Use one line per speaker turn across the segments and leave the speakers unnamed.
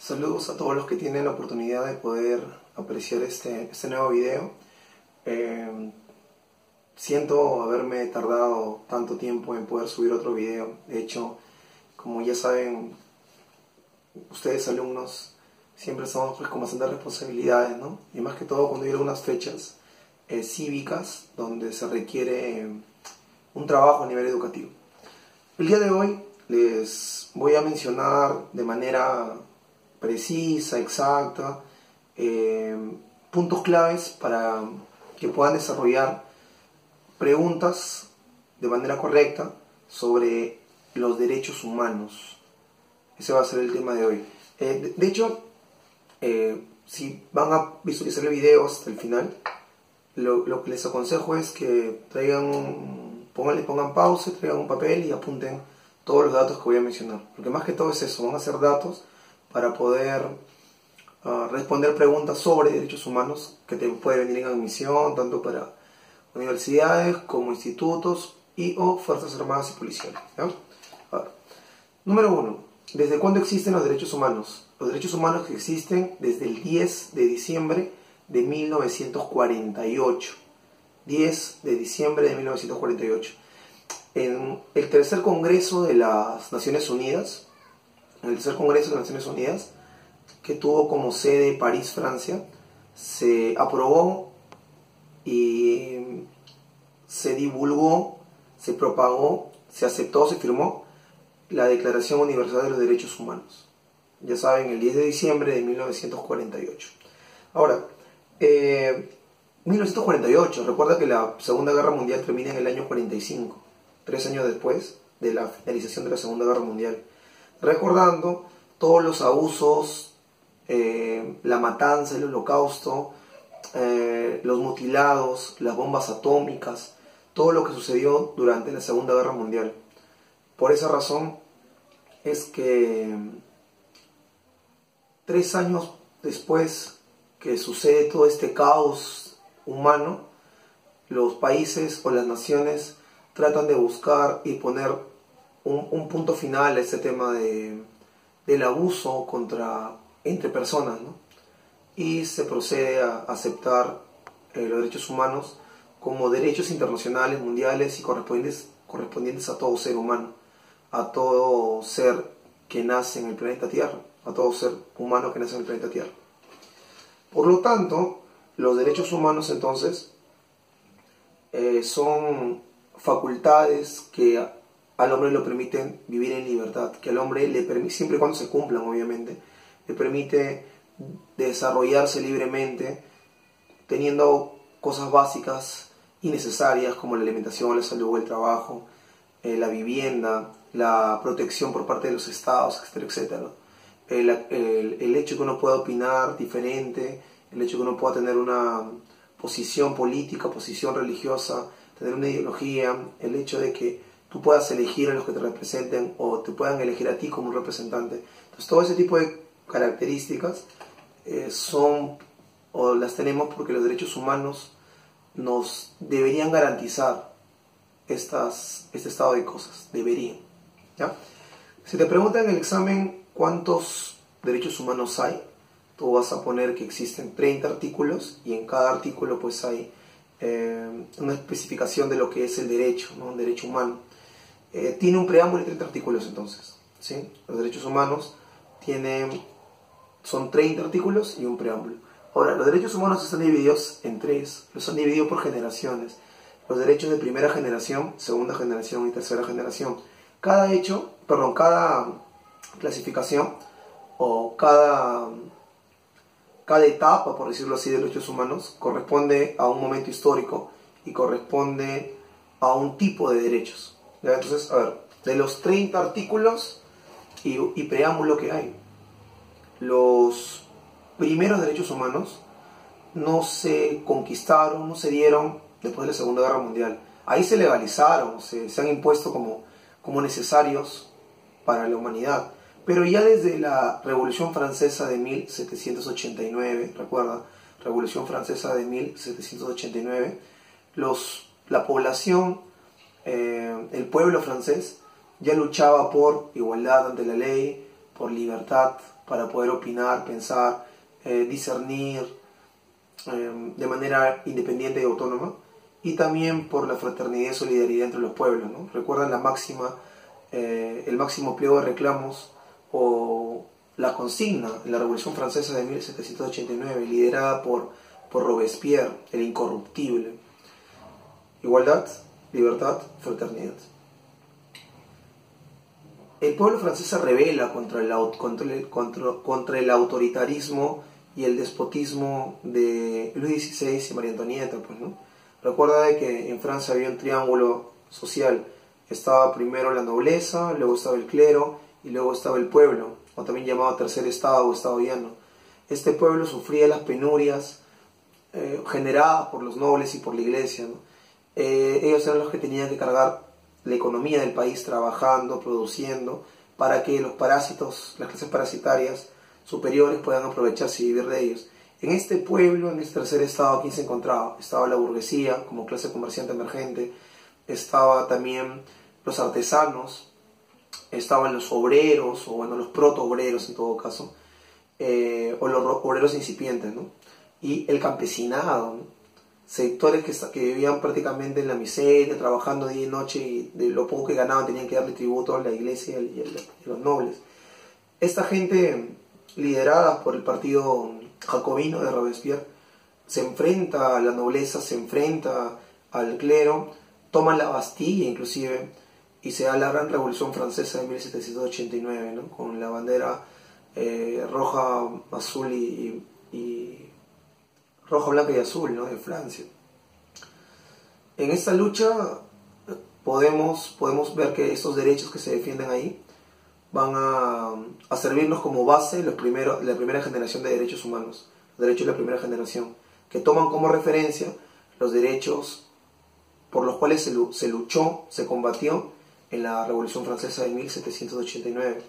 Saludos a todos los que tienen la oportunidad de poder apreciar este nuevo video. Siento haberme tardado tanto tiempo en poder subir otro video. De hecho, como ya saben, ustedes alumnos siempre estamos con bastantes responsabilidades, ¿no? Y más que todo cuando hay algunas fechas cívicas donde se requiere un trabajo a nivel educativo. El día de hoy les voy a mencionar de manera precisa, exacta, puntos claves para que puedan desarrollar preguntas de manera correcta sobre los derechos humanos. Ese va a ser el tema de hoy. De hecho, si van a visualizar el video hasta el final, lo que les aconsejo es que pongan pausa, traigan un papel y apunten todos los datos que voy a mencionar. Porque más que todo es eso, van a ser datos para poder responder preguntas sobre derechos humanos que te pueden venir en admisión, tanto para universidades como institutos o fuerzas armadas y policiales, ¿ya? Número 1. ¿Desde cuándo existen los derechos humanos? Los derechos humanos existen desde el 10 de diciembre de 1948. 10 de diciembre de 1948. En el tercer Congreso de las Naciones Unidas, que tuvo como sede París, Francia, se aprobó y se divulgó, se propagó, se aceptó, se firmó la Declaración Universal de los Derechos Humanos. Ya saben, el 10 de diciembre de 1948. Ahora, 1948, recuerda que la Segunda Guerra Mundial termina en el año 45, 3 años después de la finalización de la Segunda Guerra Mundial. Recordando todos los abusos, la matanza, el holocausto, los mutilados, las bombas atómicas, todo lo que sucedió durante la Segunda Guerra Mundial. Por esa razón es que 3 años después que sucede todo este caos humano, los países o las naciones tratan de buscar y poner un punto final a este tema del abuso entre personas, ¿no? Y se procede a aceptar los derechos humanos como derechos internacionales, mundiales y correspondientes a todo ser humano, a todo ser que nace en el planeta Tierra, a todo ser humano que nace en el planeta Tierra. Por lo tanto, los derechos humanos entonces son facultades que al hombre le permiten vivir en libertad, que al hombre le permite, siempre y cuando se cumplan obviamente, le permite desarrollarse libremente, teniendo cosas básicas y necesarias como la alimentación, la salud, el trabajo, la vivienda, la protección por parte de los estados, etcétera, etcétera. El hecho que uno pueda opinar diferente, el hecho que uno pueda tener una posición política, posición religiosa, tener una ideología, el hecho de que tú puedas elegir a los que te representen o te puedan elegir a ti como un representante. Entonces todo ese tipo de características las tenemos porque los derechos humanos nos deberían garantizar este estado de cosas, deberían, ¿ya? Si te preguntan en el examen cuántos derechos humanos hay, tú vas a poner que existen 30 artículos y en cada artículo pues hay una especificación de lo que es el derecho, ¿no? Un derecho humano. Tiene un preámbulo y 30 artículos entonces, ¿sí? Los derechos humanos son 30 artículos y un preámbulo. Ahora, los derechos humanos están divididos en 3, los han dividido por generaciones. Los derechos de primera generación, segunda generación y tercera generación. Cada clasificación o cada etapa, por decirlo así, de los derechos humanos corresponde a un momento histórico y corresponde a un tipo de derechos. ¿Ya? Entonces, a ver, de los 30 artículos y preámbulo que hay, los primeros derechos humanos no se conquistaron, no se dieron después de la Segunda Guerra Mundial. Ahí se legalizaron, se han impuesto como necesarios para la humanidad. Pero ya desde la Revolución Francesa de 1789, recuerda, Revolución Francesa de 1789, la población, el pueblo francés, ya luchaba por igualdad ante la ley, por libertad, para poder opinar, pensar, discernir de manera independiente y autónoma, y también por la fraternidad y solidaridad entre los pueblos, ¿no? Recuerdan la máxima, el máximo pliego de reclamos o la consigna en la Revolución Francesa de 1789, liderada por Robespierre, el incorruptible: igualdad, libertad, fraternidad. El pueblo francés se rebela contra el autoritarismo y el despotismo de Luis XVI y María Antonieta, pues, ¿no? Recuerda de que en Francia había un triángulo social. Estaba primero la nobleza, luego estaba el clero y luego estaba el pueblo, o también llamado tercer estado o estado llano. Este pueblo sufría las penurias generadas por los nobles y por la iglesia, ¿no? Ellos eran los que tenían que cargar la economía del país trabajando, produciendo, para que los parásitos, las clases parasitarias superiores puedan aprovecharse y vivir de ellos. En este pueblo, en este tercer estado, ¿quién se encontraba? Estaba la burguesía como clase comerciante emergente, estaba también los artesanos, estaban los obreros, o bueno, los proto-obreros en todo caso, o los obreros incipientes, ¿no? Y el campesinado, ¿no? Sectores que vivían prácticamente en la miseria, trabajando día y noche, y de lo poco que ganaban tenían que darle tributo a la iglesia y a los nobles. Esta gente, liderada por el partido jacobino de Robespierre, se enfrenta a la nobleza, se enfrenta al clero, toman la Bastilla inclusive, y se da la gran Revolución Francesa de 1789, ¿no? Con la bandera roja, azul y roja, blanca y azul, ¿no? De Francia. En esta lucha podemos ver que estos derechos que se defienden ahí van a servirnos como base la primera generación de derechos humanos, los derechos de la primera generación, que toman como referencia los derechos por los cuales se luchó, se combatió en la Revolución Francesa de 1789.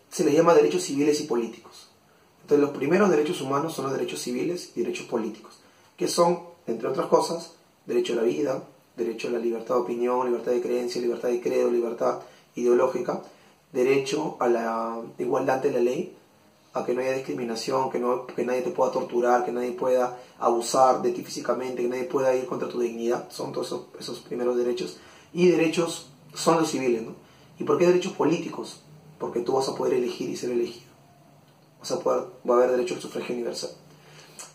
Se les llama derechos civiles y políticos. Entonces, los primeros derechos humanos son los derechos civiles y derechos políticos, que son, entre otras cosas, derecho a la vida, derecho a la libertad de opinión, libertad de creencia, libertad de credo, libertad ideológica, derecho a la igualdad ante la ley, a que no haya discriminación, que nadie te pueda torturar, que nadie pueda abusar de ti físicamente, que nadie pueda ir contra tu dignidad. Son todos esos primeros derechos. Y derechos son los civiles, ¿no? ¿Y por qué derechos políticos? Porque tú vas a poder elegir y ser elegido. Va a haber derecho al sufragio universal.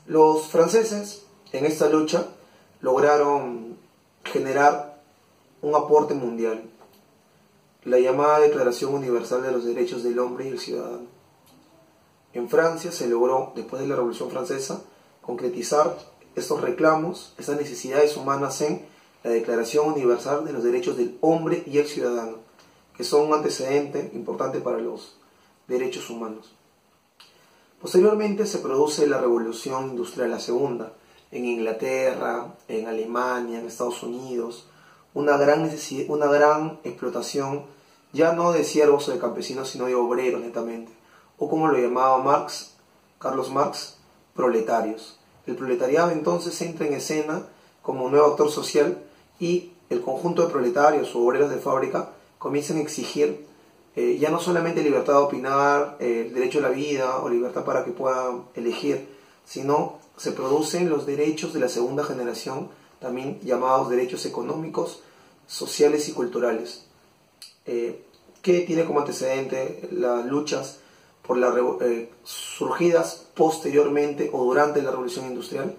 Los franceses, en esta lucha, lograron generar un aporte mundial, la llamada Declaración Universal de los Derechos del Hombre y el Ciudadano. En Francia se logró, después de la Revolución Francesa, concretizar estos reclamos, estas necesidades humanas en la Declaración Universal de los Derechos del Hombre y el Ciudadano, que son un antecedente importante para los derechos humanos. Posteriormente se produce la Revolución Industrial, la segunda, en Inglaterra, en Alemania, en Estados Unidos, una gran explotación, ya no de siervos o de campesinos, sino de obreros netamente, o como lo llamaba Carlos Marx, proletarios. El proletariado entonces entra en escena como un nuevo actor social, y el conjunto de proletarios o obreros de fábrica comienzan a exigir ya no solamente libertad de opinar, derecho a la vida o libertad para que puedan elegir, sino se producen los derechos de la segunda generación, también llamados derechos económicos, sociales y culturales, que tiene como antecedente las luchas surgidas posteriormente o durante la Revolución Industrial.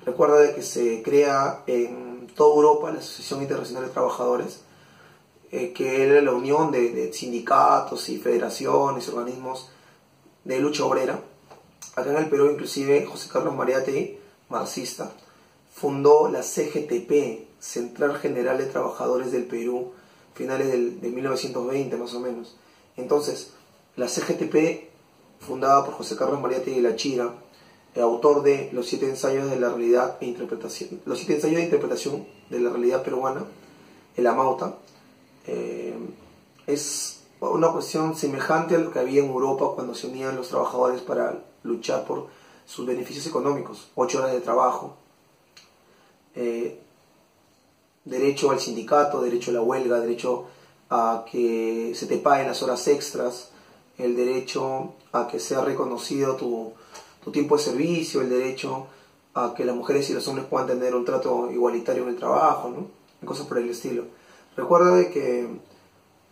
Recuerda de que se crea en toda Europa la Asociación Internacional de Trabajadores, que era la unión de sindicatos y federaciones y organismos de lucha obrera. Acá en el Perú, inclusive, José Carlos Mariátegui, marxista, fundó la CGTP, Central General de Trabajadores del Perú, finales de 1920 más o menos. Entonces, la CGTP, fundada por José Carlos Mariátegui Lachira, autor de los 7 ensayos de la realidad e interpretación, los 7 ensayos de interpretación de la realidad peruana, el Amauta, es una cuestión semejante a lo que había en Europa cuando se unían los trabajadores para luchar por sus beneficios económicos: 8 horas de trabajo, derecho al sindicato, derecho a la huelga, derecho a que se te paguen las horas extras, el derecho a que sea reconocido tu tiempo de servicio, el derecho a que las mujeres y los hombres puedan tener un trato igualitario en el trabajo, ¿no? Y cosas por el estilo. Recuerda de que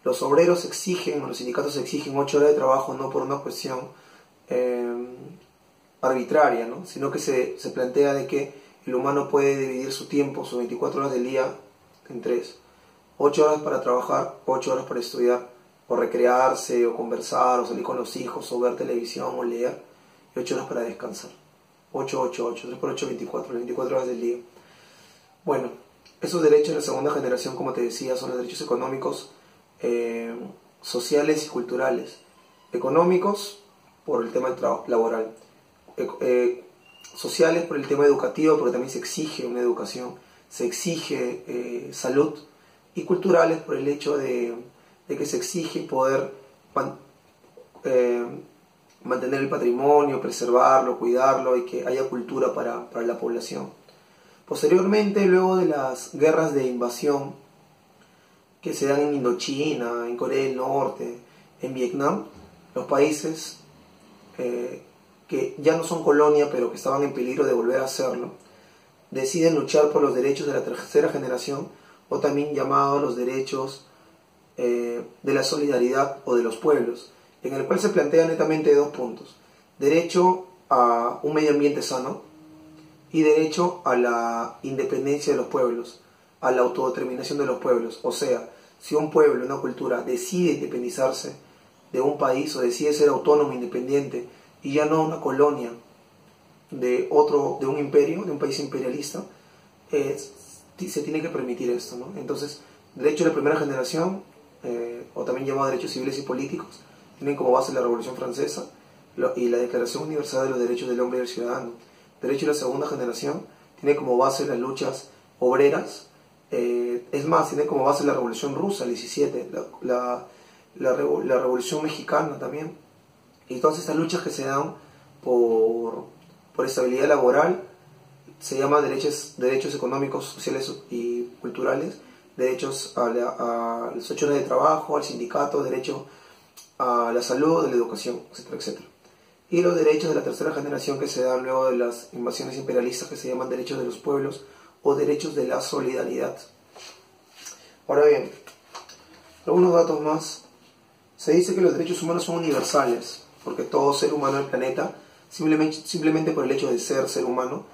los obreros exigen, o los sindicatos exigen 8 horas de trabajo no por una cuestión arbitraria, ¿no? Sino que se plantea de que el humano puede dividir su tiempo, sus 24 horas del día, en 3. 8 horas para trabajar, 8 horas para estudiar, o recrearse, o conversar, o salir con los hijos, o ver televisión, o leer, y 8 horas para descansar. 8, 8, 8, 3 por 8, 24, las 24 horas del día. Bueno, esos derechos de la segunda generación, como te decía, son los derechos económicos, sociales y culturales. Económicos, por el tema laboral. Sociales, por el tema educativo, porque también se exige una educación, se exige salud. Y culturales, por el hecho de que se exige poder mantener el patrimonio, preservarlo, cuidarlo, y que haya cultura para la población. Posteriormente, luego de las guerras de invasión que se dan en Indochina, en Corea del Norte, en Vietnam, los países que ya no son colonia, pero que estaban en peligro de volver a serlo, deciden luchar por los derechos de la tercera generación, o también llamados los derechos de la solidaridad o de los pueblos, en el cual se plantea netamente 2 puntos: derecho a un medio ambiente sano y derecho a la independencia de los pueblos, a la autodeterminación de los pueblos. O sea, si un pueblo, una cultura decide independizarse de un país, o decide ser autónomo, independiente, y ya no una colonia de un imperio, de un país imperialista, se tiene que permitir esto, ¿no? Entonces, derecho de la primera generación, o también llamado derechos civiles y políticos, tienen como base la Revolución Francesa y la Declaración Universal de los Derechos del Hombre y del Ciudadano. Derecho de la segunda generación tiene como base las luchas obreras, es más, tiene como base la Revolución Rusa, el 17, la Revolución Mexicana también, y todas estas luchas que se dan por estabilidad laboral se llaman derechos económicos, sociales y culturales, derechos a las 8 horas de trabajo, al sindicato, derecho a la salud, a la educación, etcétera, etcétera. Y los derechos de la tercera generación que se dan luego de las invasiones imperialistas, que se llaman derechos de los pueblos o derechos de la solidaridad. Ahora bien, algunos datos más. Se dice que los derechos humanos son universales, porque todo ser humano del planeta, simplemente por el hecho de ser humano,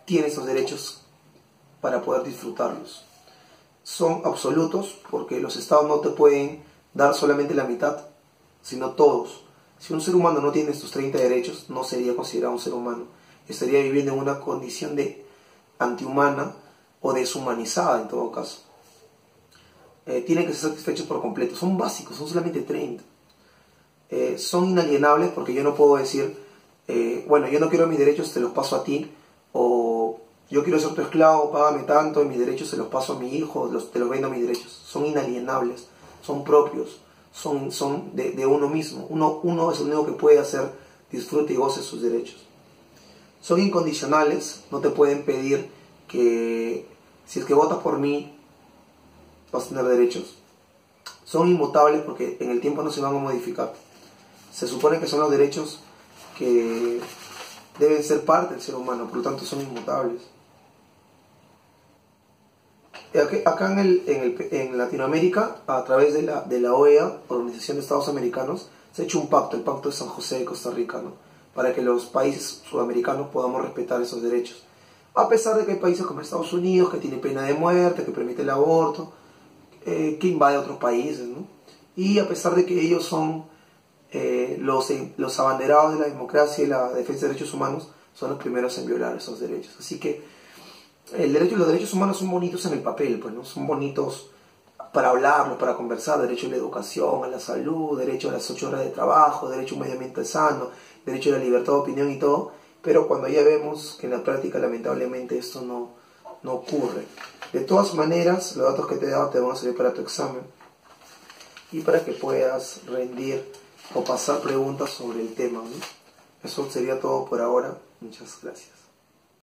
tiene esos derechos para poder disfrutarlos. Son absolutos, porque los estados no te pueden dar solamente la mitad, sino todos. Si un ser humano no tiene estos 30 derechos, no sería considerado un ser humano. Estaría viviendo en una condición de antihumana o deshumanizada en todo caso. Tienen que ser satisfechos por completo. Son básicos, son solamente 30. Son inalienables, porque yo no puedo decir, bueno, yo no quiero mis derechos, te los paso a ti, o yo quiero ser tu esclavo, págame tanto, y mis derechos se los paso a mi hijo, te los vendo a mis derechos. Son inalienables, son propios, son de uno mismo. Uno es el único que puede hacer disfrute y goce sus derechos. Son incondicionales, no te pueden pedir que si es que votas por mí vas a tener derechos. Son inmutables, porque en el tiempo no se van a modificar. Se supone que son los derechos que deben ser parte del ser humano, por lo tanto son inmutables. Acá en Latinoamérica, a través de la OEA, Organización de Estados Americanos, se ha hecho un pacto, el Pacto de San José de Costa Rica, ¿no? Para que los países sudamericanos podamos respetar esos derechos. A pesar de que hay países como Estados Unidos, que tiene pena de muerte, que permite el aborto, que invade otros países, ¿no? Y a pesar de que ellos son los abanderados de la democracia y la defensa de derechos humanos, son los primeros en violar esos derechos. Así que los derechos humanos son bonitos en el papel, pues, ¿no? Son bonitos para hablarlos, para conversar: derecho a la educación, a la salud, derecho a las 8 horas de trabajo, derecho a un medio ambiente sano, derecho a la libertad de opinión y todo. Pero cuando ya vemos que en la práctica, lamentablemente, esto no ocurre. De todas maneras, los datos que te he dado te van a servir para tu examen y para que puedas rendir o pasar preguntas sobre el tema, ¿no? Eso sería todo por ahora. Muchas gracias.